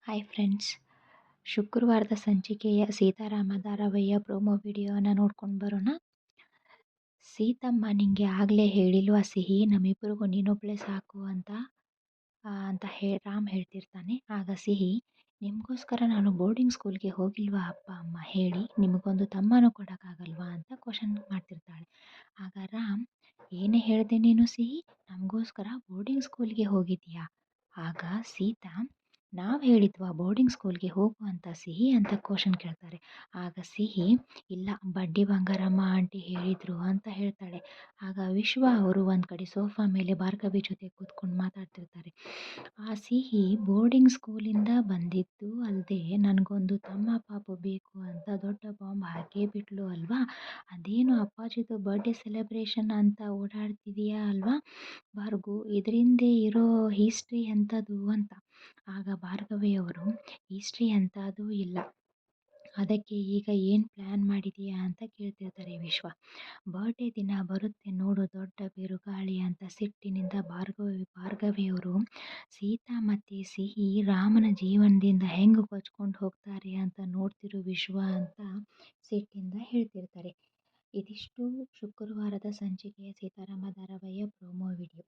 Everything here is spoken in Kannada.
ಹಾಯ್ ಫ್ರೆಂಡ್ಸ್, ಶುಕ್ರವಾರದ ಸಂಚಿಕೆಯ ಸೀತಾರಾಮ ಧಾರಾವಾಹಿಯ ಪ್ರೋಮೋ ವಿಡಿಯೋನ ನೋಡ್ಕೊಂಡು ಬರೋಣ. ಸೀತಮ್ಮ ನಿಂಗೆ ಆಗಲೇ ಹೇಳಿಲ್ವಾ ಸಿಹಿ, ನಮ್ಮಿಬ್ಬರಿಗೂ ನೀನೊಬ್ಳೆ ಸಾಕು ಅಂತ ರಾಮ್ ಹೇಳ್ತಿರ್ತಾನೆ. ಆಗ ಸಿಹಿ, ನಿಮಗೋಸ್ಕರ ನಾನು ಬೋರ್ಡಿಂಗ್ ಸ್ಕೂಲ್ಗೆ ಹೋಗಿಲ್ವಾ ಅಪ್ಪ ಅಮ್ಮ ಹೇಳಿ, ನಿಮಗೊಂದು ತಮ್ಮನೂ ಕೊಡೋಕ್ಕಾಗಲ್ವಾ ಅಂತ ಕ್ವಶನ್ ಮಾಡ್ತಿರ್ತಾಳೆ. ಆಗ ರಾಮ್, ಏನೇ ಹೇಳಿದೆ ನೀನು ಸಿಹಿ, ನಮಗೋಸ್ಕರ ಬೋರ್ಡಿಂಗ್ ಸ್ಕೂಲ್ಗೆ ಹೋಗಿದ್ಯಾ? ಆಗ ಸೀತಾ, ನಾವು ಹೇಳಿದ್ವಾ ಬೋರ್ಡಿಂಗ್ ಸ್ಕೂಲ್ಗೆ ಹೋಗು ಅಂತ ಸಿಹಿ ಅಂತ ಕ್ವಶನ್ ಕೇಳ್ತಾರೆ. ಆಗ ಸಿಹಿ, ಇಲ್ಲ ಬಡ್ಡಿ ಬಂಗಾರಮ್ಮ ಆಂಟಿ ಹೇಳಿದರು ಅಂತ ಹೇಳ್ತಾಳೆ. ಆಗ ವಿಶ್ವ ಅವರು ಒಂದು ಕಡೆ ಸೋಫಾ ಮೇಲೆ ಭಾರ್ಗವಿ ಜೊತೆ ಕೂತ್ಕೊಂಡು ಮಾತಾಡ್ತಿರ್ತಾರೆ. ಆ ಸಿಹಿ ಬೋರ್ಡಿಂಗ್ ಸ್ಕೂಲಿಂದ ಬಂದಿದ್ದು ಅಲ್ಲದೆ ನನಗೊಂದು ತಮ್ಮ ಪಾಪು ಬೇಕು ಅಂತ ದೊಡ್ಡ ಬಾಂಬ್ ಹಾಕೇ ಬಿಟ್ಲು ಅಲ್ವಾ, ಅದೇನು ಅಪ್ಪಾಜಿದು ಬರ್ಡೇ ಸೆಲೆಬ್ರೇಷನ್ ಅಂತ ಓಡಾಡ್ತಿದೆಯಾ ಅಲ್ವಾ ಭಾರ್ಗು, ಇದರಿಂದೆ ಇರೋ ಹಿಸ್ಟ್ರಿ ಎಂಥದ್ದು ಅಂತ. ಆಗ ಭಾರ್ಗವಿಯವರು, ಹಿಸ್ಟ್ರಿ ಎಂಥದ್ದು ಇಲ್ಲ, ಅದಕ್ಕೆ ಈಗ ಏನು ಪ್ಲ್ಯಾನ್ ಮಾಡಿದೀಯಾ ಅಂತ ಕೇಳ್ತಿರ್ತಾರೆ ವಿಶ್ವ. ಬರ್ಡೇ ದಿನ ಬರುತ್ತೆ ನೋಡು ದೊಡ್ಡ ಬಿರುಗಾಳಿ ಅಂತ ಸಿಟ್ಟಿನಿಂದ ಭಾರ್ಗವಿಯವರು ಸೀತಾ ಮತ್ತು ಸಿಹಿ ರಾಮನ ಜೀವನದಿಂದ ಹೆಂಗೆ ಕೊಚ್ಕೊಂಡು ಹೋಗ್ತಾರೆ ಅಂತ ನೋಡ್ತಿರೋ ವಿಶ್ವ ಅಂತ ಸಿಟ್ಟಿಂದ ಹೇಳ್ತಿರ್ತಾರೆ. ಇದಿಷ್ಟು ಶುಕ್ರವಾರದ ಸಂಚಿಕೆಯ ಸೀತಾರಾಮ ಧಾರಾವಾಹಿಯ ಪ್ರೋಮೋ ವಿಡಿಯೋ.